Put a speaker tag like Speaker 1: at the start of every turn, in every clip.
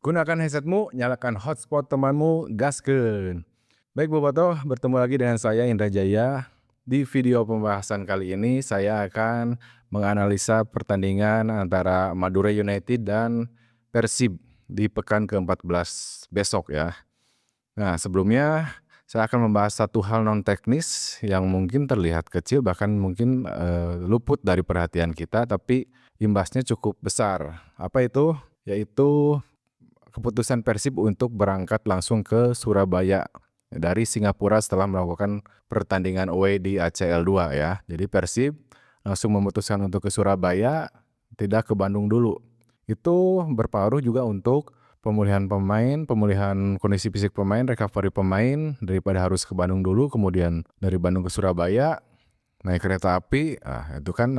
Speaker 1: Gunakan headsetmu, nyalakan hotspot temanmu, gaskeun. Baik Bobotoh, bertemu lagi dengan saya Indra Jaya. Di video pembahasan kali ini saya akan menganalisa pertandingan antara Madura United dan Persib di pekan ke-14 besok ya. Nah, sebelumnya saya akan membahas satu hal non teknis yang mungkin terlihat kecil bahkan mungkin luput dari perhatian kita tapi imbasnya cukup besar. Apa itu? Yaitu keputusan Persib untuk berangkat langsung ke Surabaya dari Singapura setelah melakukan pertandingan away di ACL 2 ya. Jadi Persib langsung memutuskan untuk ke Surabaya, tidak ke Bandung dulu. Itu berpengaruh juga untuk pemulihan pemain, pemulihan kondisi fisik pemain, recovery pemain daripada harus ke Bandung dulu, kemudian dari Bandung ke Surabaya naik kereta api, itu kan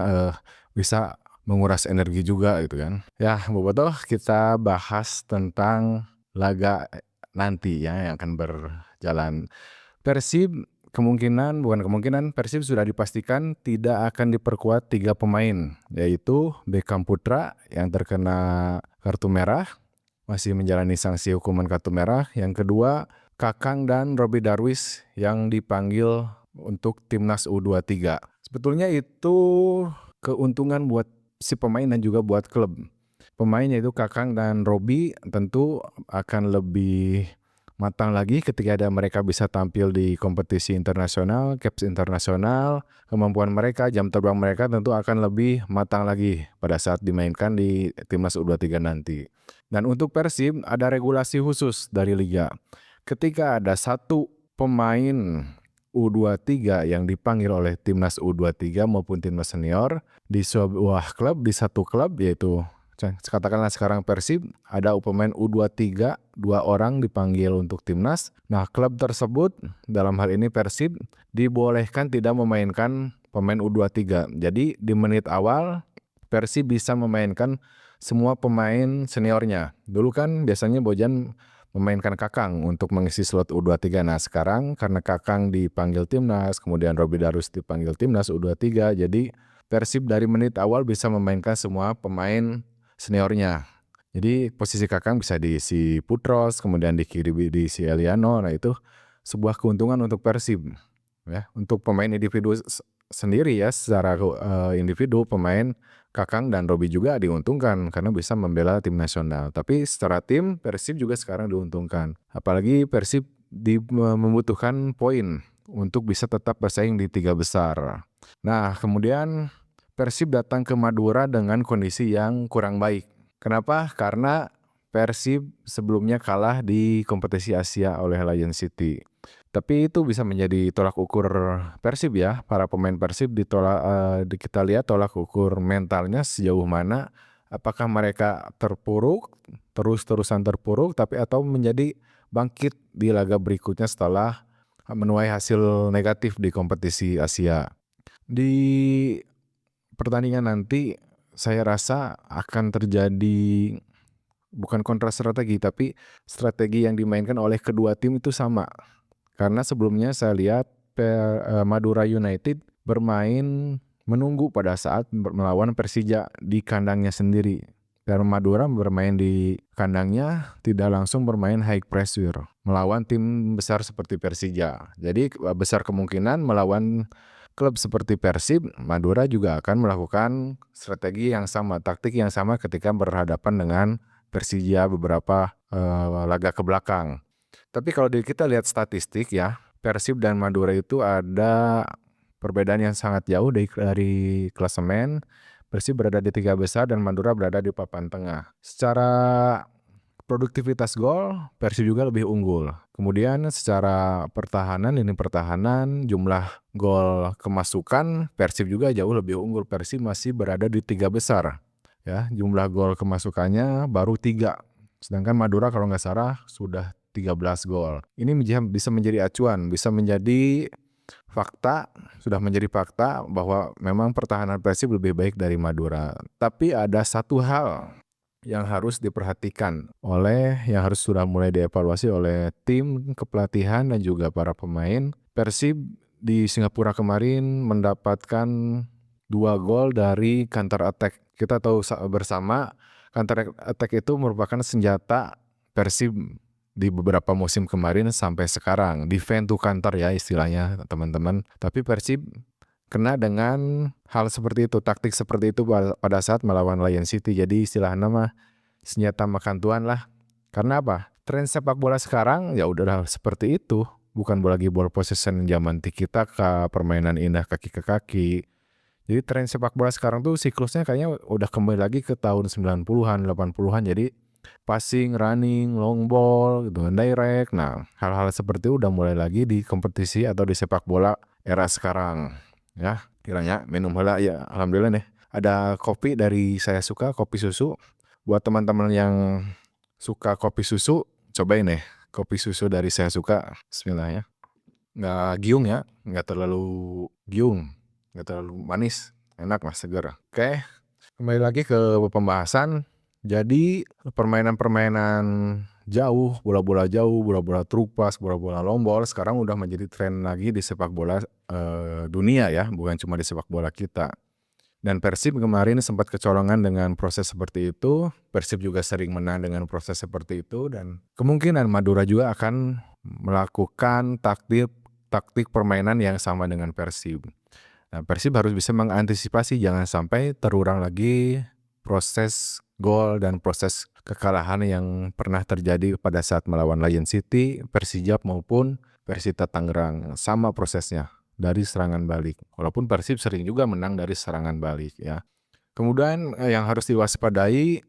Speaker 1: bisa menguras energi juga gitu kan. Ya, Bobotoh, kita bahas tentang laga nanti ya yang akan berjalan. Bukan kemungkinan, Persib sudah dipastikan tidak akan diperkuat 3 pemain, yaitu Beckham Putra yang terkena kartu merah, masih menjalani sanksi hukuman kartu merah. Yang kedua, Kakang dan Robby Darwish yang dipanggil untuk timnas U23. Sebetulnya itu keuntungan buat si pemain dan juga buat klub. Pemain yaitu Kakang dan Robby tentu akan lebih matang lagi ketika mereka bisa tampil di kompetisi internasional, caps internasional. Kemampuan mereka, jam terbang mereka tentu akan lebih matang lagi pada saat dimainkan di timnas U23 nanti. Dan untuk Persib ada regulasi khusus dari liga. Ketika ada satu pemain U23 yang dipanggil oleh timnas U23 maupun timnas senior di sebuah klub, di satu klub, yaitu katakanlah sekarang Persib ada pemain U23 2 orang dipanggil untuk timnas. Nah, klub tersebut dalam hal ini Persib dibolehkan tidak memainkan pemain U23. Jadi di menit awal Persib bisa memainkan semua pemain seniornya. Dulu kan biasanya Bojan memainkan Kakang untuk mengisi slot U23. Nah, sekarang karena Kakang dipanggil timnas, kemudian Robby Darwish dipanggil timnas U23, jadi Persib dari menit awal bisa memainkan semua pemain seniornya. Jadi posisi Kakang bisa diisi Putros, kemudian di kiri diisi Eliano. Nah, itu sebuah keuntungan untuk Persib ya. Untuk pemain individu sendiri ya, secara individu pemain Kakang dan Robby juga diuntungkan karena bisa membela tim nasional. Tapi secara tim Persib juga sekarang diuntungkan. Apalagi Persib membutuhkan poin untuk bisa tetap bersaing di 3 besar. Nah, kemudian Persib datang ke Madura dengan kondisi yang kurang baik. Kenapa? Karena Persib sebelumnya kalah di kompetisi Asia oleh Lion City. Tapi itu bisa menjadi tolak ukur Persib ya. Para pemain Persib kita lihat tolak ukur mentalnya sejauh mana. Apakah mereka terpuruk, terus-terusan terpuruk, atau menjadi bangkit di laga berikutnya setelah menuai hasil negatif di kompetisi Asia. Di pertandingan nanti saya rasa akan terjadi bukan kontra strategi, tapi strategi yang dimainkan oleh kedua tim itu sama. Karena sebelumnya saya lihat Madura United bermain menunggu pada saat melawan Persija di kandangnya sendiri. Dan Madura bermain di kandangnya tidak langsung bermain high pressure melawan tim besar seperti Persija. Jadi besar kemungkinan melawan klub seperti Persib, Madura juga akan melakukan strategi yang sama, taktik yang sama ketika berhadapan dengan Persija beberapa laga ke belakang. Tapi kalau kita lihat statistik ya, Persib dan Madura itu ada perbedaan yang sangat jauh dari klasemen. Persib berada di 3 besar dan Madura berada di papan tengah. Secara produktivitas gol, Persib juga lebih unggul. Kemudian secara pertahanan, lini pertahanan, jumlah gol kemasukan, Persib juga jauh lebih unggul. Persib masih berada di 3 besar. Ya, jumlah gol kemasukannya baru 3. Sedangkan Madura kalau nggak salah sudah 13 gol. Ini bisa menjadi acuan, bisa menjadi fakta, sudah menjadi fakta bahwa memang pertahanan Persib lebih baik dari Madura. Tapi ada satu hal yang harus diperhatikan yang harus sudah mulai dievaluasi oleh tim kepelatihan dan juga para pemain. Persib di Singapura kemarin mendapatkan 2 gol dari counter attack. Kita tahu bersama counter attack itu merupakan senjata Persib di beberapa musim kemarin sampai sekarang. Defend to counter ya istilahnya teman-teman. Tapi Persib kena dengan hal seperti itu, taktik seperti itu pada saat melawan Lion City. Jadi istilahnya mah senjata makan tuan lah. Karena apa? Tren sepak bola sekarang ya udah seperti itu. Bukan lagi ball possession zaman tiki taka, permainan indah kaki ke kaki. Jadi tren sepak bola sekarang tuh siklusnya kayaknya udah kembali lagi ke tahun 90-an, 80-an. Jadi passing, running, long ball, gitu, direct. Nah, hal-hal seperti itu udah mulai lagi di kompetisi atau di sepak bola era sekarang. Ya, kiranya minum heula ya. Alhamdulillah nih. Ada kopi dari Saya Suka, kopi susu. Buat teman-teman yang suka kopi susu, cobain nih kopi susu dari Saya Suka. Bismillah ya. Nggak giung ya, nggak terlalu giung, nggak terlalu manis, enak mas, segar. Oke, kembali lagi ke pembahasan. Jadi permainan-permainan jauh, bola-bola jauh, bola-bola terupas, bola-bola long ball sekarang udah menjadi tren lagi di sepak bola dunia ya, bukan cuma di sepak bola kita. Dan Persib kemarin sempat kecolongan dengan proses seperti itu. Persib juga sering menang dengan proses seperti itu. Dan kemungkinan Madura juga akan melakukan taktik permainan yang sama dengan Persib. Nah, Persib harus bisa mengantisipasi jangan sampai terulang lagi proses gol dan proses kekalahan yang pernah terjadi pada saat melawan Lion City, Persijap maupun Persita Tangerang. Sama prosesnya. Dari serangan balik. Walaupun Persib sering juga menang dari serangan balik ya. Kemudian yang harus diwaspadai,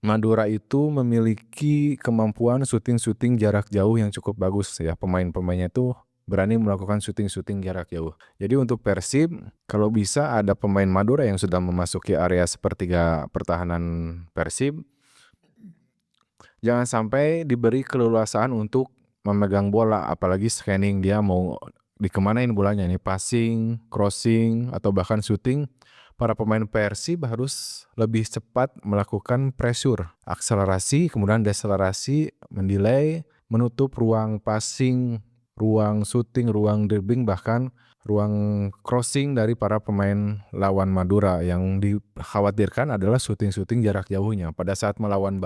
Speaker 1: Madura itu memiliki kemampuan syuting jarak jauh yang cukup bagus ya. Pemain-pemainnya itu berani melakukan syuting jarak jauh. Jadi untuk Persib, kalau bisa ada pemain Madura yang sudah memasuki area sepertiga pertahanan Persib, jangan sampai diberi keleluasaan untuk memegang bola, apalagi scanning dia mau dikemanain bolanya nih, passing, crossing, atau bahkan shooting. Para pemain Persib harus lebih cepat melakukan pressure, akselerasi, kemudian deselerasi, mendelay, menutup ruang passing, ruang shooting, ruang dribbling, bahkan ruang crossing dari para pemain lawan Madura. Yang dikhawatirkan adalah shooting jarak jauhnya. Pada saat melawan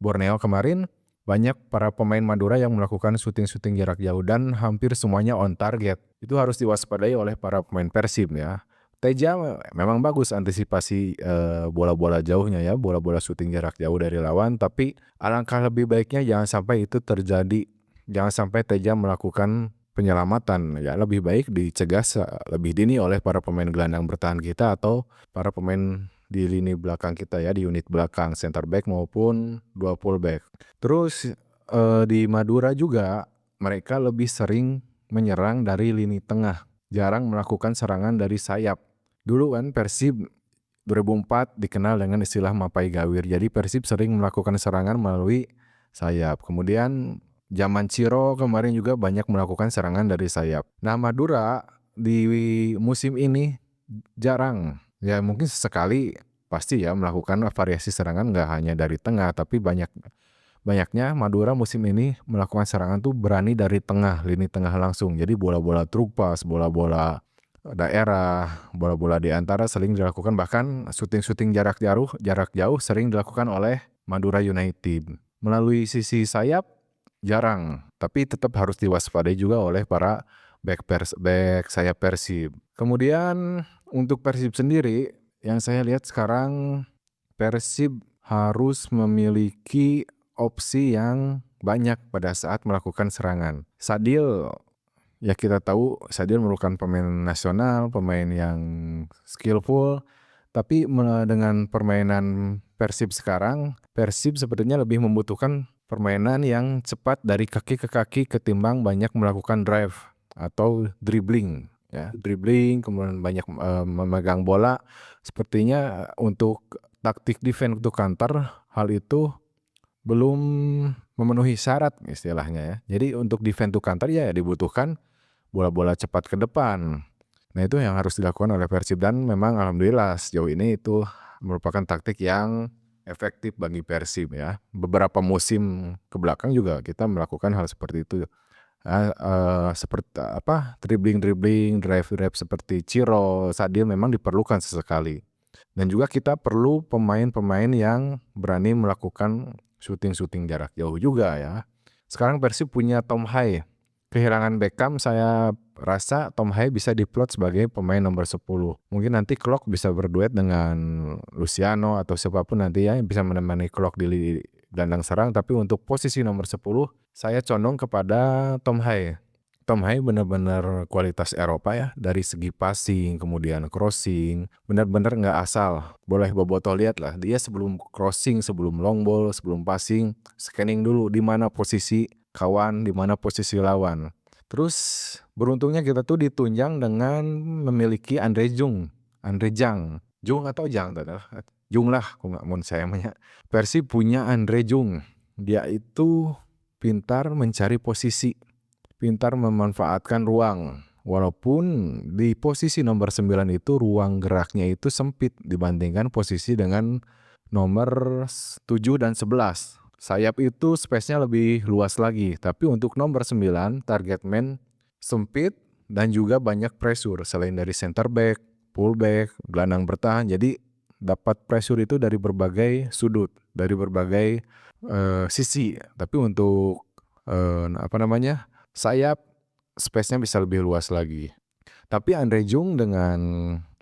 Speaker 1: Borneo kemarin, banyak para pemain Madura yang melakukan shooting jarak jauh dan hampir semuanya on target. Itu harus diwaspadai oleh para pemain Persib ya. Teja memang bagus antisipasi bola-bola jauhnya ya, bola-bola shooting jarak jauh dari lawan, tapi alangkah lebih baiknya jangan sampai itu terjadi. Jangan sampai Teja melakukan penyelamatan ya, lebih baik dicegah lebih dini oleh para pemain gelandang bertahan kita atau para pemain di lini belakang kita ya, di unit belakang, center back maupun dua fullback. Terus di Madura juga mereka lebih sering menyerang dari lini tengah, jarang melakukan serangan dari sayap. Dulu kan Persib 2004 dikenal dengan istilah Mapai Gawir, jadi Persib sering melakukan serangan melalui sayap. Kemudian zaman Ciro kemarin juga banyak melakukan serangan dari sayap. Nah, Madura di musim ini jarang. Ya mungkin sesekali pasti ya melakukan variasi serangan, nggak hanya dari tengah, tapi banyaknya Madura musim ini melakukan serangan tuh berani dari tengah, lini tengah langsung. Jadi bola-bola terupas, bola-bola daerah, bola-bola di antara sering dilakukan, bahkan syuting jarak jauh sering dilakukan oleh Madura United. Melalui sisi sayap jarang, tapi tetap harus diwaspadai juga oleh para back sayap Persib. Kemudian untuk Persib sendiri, yang saya lihat sekarang Persib harus memiliki opsi yang banyak pada saat melakukan serangan. Sadil, ya kita tahu Sadil merupakan pemain nasional, pemain yang skillful, tapi dengan permainan Persib sekarang, Persib sepertinya lebih membutuhkan permainan yang cepat dari kaki ke kaki ketimbang banyak melakukan drive atau dribbling ya, kemudian banyak memegang bola. Sepertinya untuk taktik defense untuk counter, hal itu belum memenuhi syarat istilahnya ya. Jadi untuk defense to counter ya dibutuhkan bola-bola cepat ke depan. Nah, itu yang harus dilakukan oleh Persib dan memang alhamdulillah sejauh ini itu merupakan taktik yang efektif bagi Persib ya. Beberapa musim ke belakang juga kita melakukan hal seperti itu. Seperti dribbling, drive seperti Ciro, Sadil memang diperlukan sesekali. Dan juga kita perlu pemain-pemain yang berani melakukan syuting jarak jauh juga ya. Sekarang Persib punya Tom Hai. Kehilangan Beckham, saya rasa Tom Hai bisa diplot sebagai pemain nomor 10. Mungkin nanti Klok bisa berduet dengan Luciano atau siapapun nanti ya yang bisa menemani Klok di gelandang serang, tapi untuk posisi nomor 10 saya condong kepada Tom Hai. Tom Hai benar-benar kualitas Eropa ya, dari segi passing, kemudian crossing, benar-benar nggak asal. Boleh Boboto lihat lah, dia sebelum crossing, sebelum long ball, sebelum passing, scanning dulu di mana posisi kawan, di mana posisi lawan. Terus beruntungnya kita tuh ditunjang dengan memiliki Andre Jang. Jung atau Jang? Jung lah, kok nggak mau saya namanya. Persib punya Andre Jung. Dia itu pintar mencari posisi, pintar memanfaatkan ruang. Walaupun di posisi nomor 9 itu ruang geraknya itu sempit dibandingkan posisi dengan nomor 7 dan 11. Sayap itu space-nya lebih luas lagi. Tapi untuk nomor 9, target man sempit dan juga banyak pressure. Selain dari center back, full back, gelandang bertahan. Jadi dapat pressure itu dari berbagai sudut, dari berbagai sisi. Tapi untuk sayap space-nya bisa lebih luas lagi. Tapi Andre Jung dengan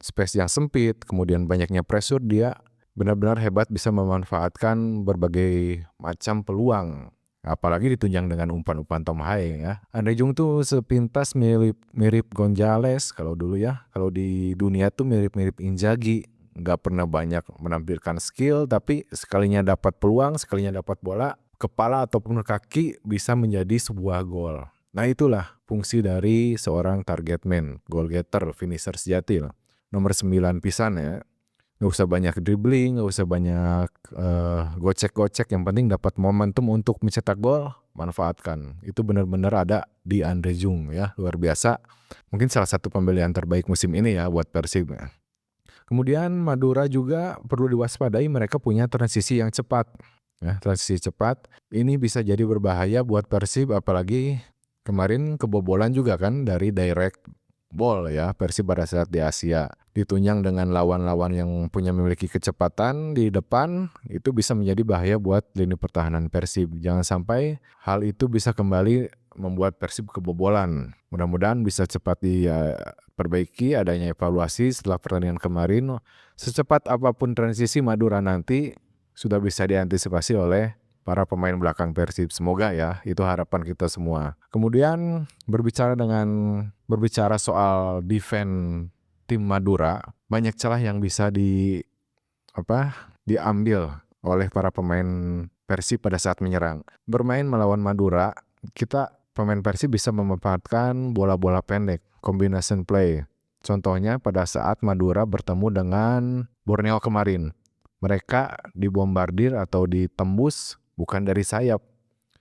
Speaker 1: space yang sempit, kemudian banyaknya pressure, dia benar-benar hebat bisa memanfaatkan berbagai macam peluang. Apalagi ditunjang dengan umpan-umpan Tom Hai ya. Andre Jung tuh sepintas mirip Gonzales kalau dulu ya. Kalau di dunia tuh mirip-mirip Inzaghi. Nggak pernah banyak menampilkan skill, tapi sekalinya dapat peluang, sekalinya dapat bola, kepala ataupun kaki bisa menjadi sebuah gol. Nah itulah fungsi dari seorang target man, goal getter, finisher sejati lah. Nomor 9 pisan ya. Gak usah banyak dribbling, gak usah banyak gocek-gocek, yang penting dapat momentum untuk mencetak gol, manfaatkan. Itu benar-benar ada di Andre Jung ya, luar biasa. Mungkin salah satu pembelian terbaik musim ini ya buat Persib. Kemudian Madura juga perlu diwaspadai, mereka punya transisi yang cepat. Ya, transisi cepat ini bisa jadi berbahaya buat Persib, apalagi kemarin kebobolan juga kan dari direct ball ya Persib pada saat di Asia. Ditunjang dengan lawan-lawan yang memiliki kecepatan di depan, itu bisa menjadi bahaya buat lini pertahanan Persib. Jangan sampai hal itu bisa kembali membuat Persib kebobolan. Mudah-mudahan bisa cepat diperbaiki, adanya evaluasi setelah pertandingan kemarin. Secepat apapun transisi Madura nanti sudah bisa diantisipasi oleh para pemain belakang Persib. Semoga ya, itu harapan kita semua. Kemudian berbicara soal defense tim Madura, banyak celah yang bisa diambil oleh para pemain Persib pada saat menyerang. Bermain melawan Madura, pemain Persib bisa memanfaatkan bola-bola pendek, combination play. Contohnya pada saat Madura bertemu dengan Borneo kemarin. Mereka dibombardir atau ditembus bukan dari sayap.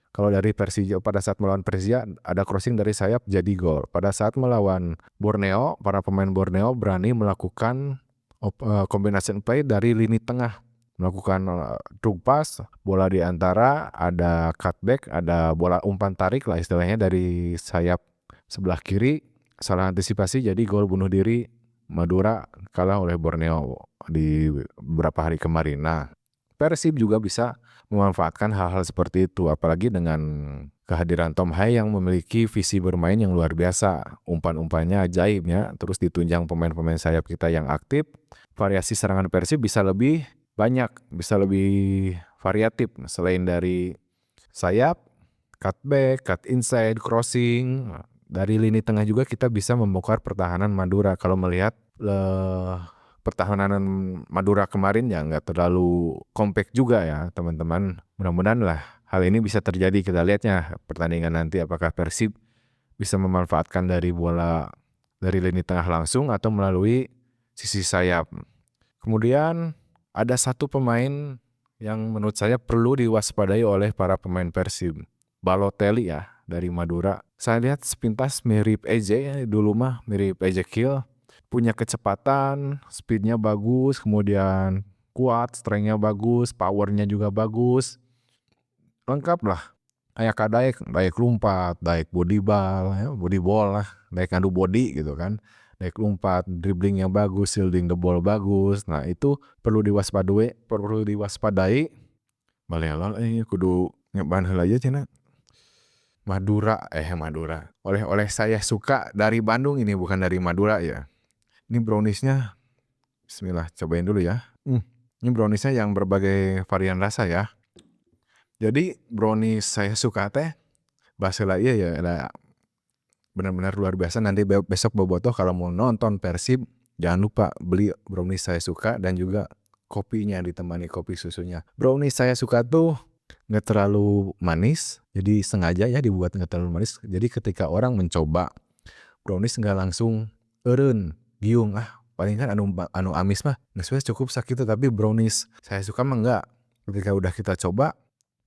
Speaker 1: Kalau dari Persija, pada saat melawan Persija ada crossing dari sayap jadi gol. Pada saat melawan Borneo, para pemain Borneo berani melakukan combination play dari lini tengah. Melakukan truk pass, bola di antara, ada cutback, ada bola umpan tarik lah istilahnya dari sayap sebelah kiri. Salah antisipasi jadi gol bunuh diri. Madura kalah oleh Borneo di beberapa hari kemarin. Nah, Persib juga bisa memanfaatkan hal-hal seperti itu, apalagi dengan kehadiran Tom Hai yang memiliki visi bermain yang luar biasa. Umpan-umpannya ajaib ya, terus ditunjang pemain-pemain sayap kita yang aktif. Variasi serangan Persib bisa lebih banyak, bisa lebih variatif. Selain dari sayap, cutback, cut inside, crossing, dari lini tengah juga kita bisa membongkar pertahanan Madura. Kalau melihat pertahanan Madura kemarin ya nggak terlalu compact juga ya teman-teman. Mudah-mudahan lah hal ini bisa terjadi. Kita lihatnya pertandingan nanti apakah Persib bisa memanfaatkan dari bola dari lini tengah langsung atau melalui sisi sayap. Kemudian ada satu pemain yang menurut saya perlu diwaspadai oleh para pemain Persib. Balotelli ya dari Madura. Saya lihat sepintas mirip EJ ya, dulu mah mirip Ezekiel. Punya kecepatan, speednya bagus, kemudian kuat, strength-nya bagus, powernya juga bagus. Lengkap lah. Kayak daek lompat, daek body ball lah, daek adu body gitu kan. Daek lompat, dribbling yang bagus, shielding the ball bagus. Nah, itu perlu diwaspadai Balelol kudu nyoban heula ieu cenah. Madura. Oleh-oleh saya suka dari Bandung ini bukan dari Madura ya. Ini brownies-nya bismillah cobain dulu ya. Ini brownies-nya yang berbagai varian rasa ya. Jadi brownies saya suka teh bahasa heula ieu ya da benar-benar luar biasa. Nanti besok bobotoh kalau mau nonton Persib jangan lupa beli brownies saya suka dan juga kopinya ditemani kopi susunya. Brownies saya suka tuh nggak terlalu manis, jadi sengaja ya dibuat nggak terlalu manis. Jadi ketika orang mencoba brownies nggak langsung eureun, giung paling kan anu amis mah geus we cukup sakitu, tapi brownies saya suka mah enggak. Ketika udah kita coba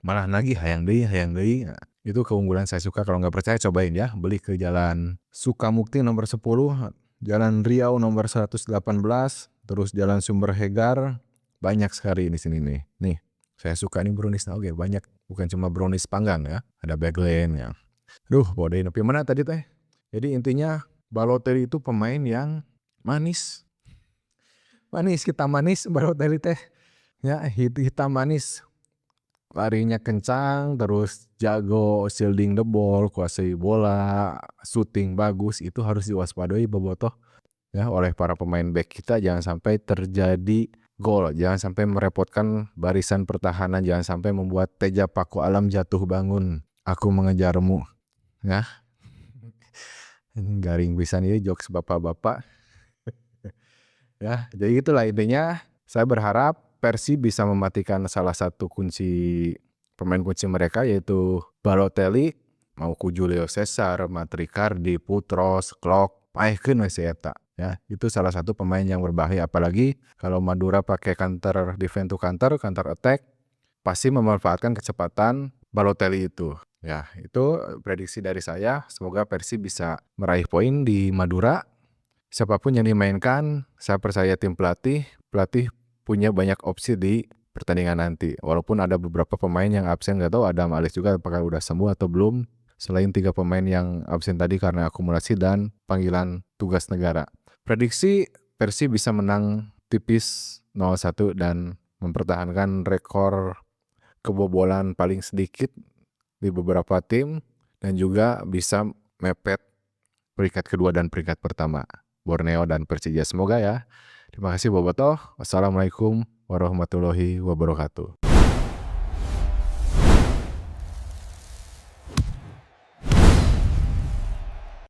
Speaker 1: malah nagih hayang deui. Nah, itu keunggulan saya suka. Kalau nggak percaya cobain ya, beli ke Jalan Sukamukti nomor 10, Jalan Riau nomor 118, terus Jalan Sumber Hegar. Banyak sekali di sini nih. Nih, saya suka nih brownies oge banyak, bukan cuma brownies panggang ya, ada bagelen ya. Duh, bodoh nepi mana tadi teh. Jadi intinya Balotelli itu pemain yang manis. Manis, hitam manis Balotelli teh. Ya, hitam manis. Larinya kencang, terus jago shielding the ball, kuasai bola, shooting bagus, itu harus diwaspadai bobotoh ya oleh para pemain back kita. Jangan sampai terjadi gol, jangan sampai merepotkan barisan pertahanan, jangan sampai membuat Teja Paku Alam jatuh bangun. Aku mengejarmu, ya. Garing pisan ieu jokes bapak-bapak. Ya, jadi itulah intinya. Saya berharap Persib bisa mematikan salah satu pemain kunci mereka yaitu Balotelli, mau ku Julio Cesar, Matricardi, Putros, Klok, paehkeun we si eta ya. Itu salah satu pemain yang berbahaya, apalagi kalau Madura pakai counter defense to counter attack, pasti memanfaatkan kecepatan Balotelli itu. Ya, itu prediksi dari saya. Semoga Persib bisa meraih poin di Madura. Siapapun yang dimainkan, saya percaya tim pelatih punya banyak opsi di pertandingan nanti. Walaupun ada beberapa pemain yang absen, nggak tahu Adam Alex juga apakah udah sembuh atau belum. Selain 3 pemain yang absen tadi karena akumulasi dan panggilan tugas negara. Prediksi Persib bisa menang tipis 0-1 dan mempertahankan rekor kebobolan paling sedikit di beberapa tim dan juga bisa mepet peringkat kedua dan peringkat pertama, Borneo dan Persija. Semoga ya. Terima kasih bobotoh. Wassalamualaikum warahmatullahi wabarakatuh.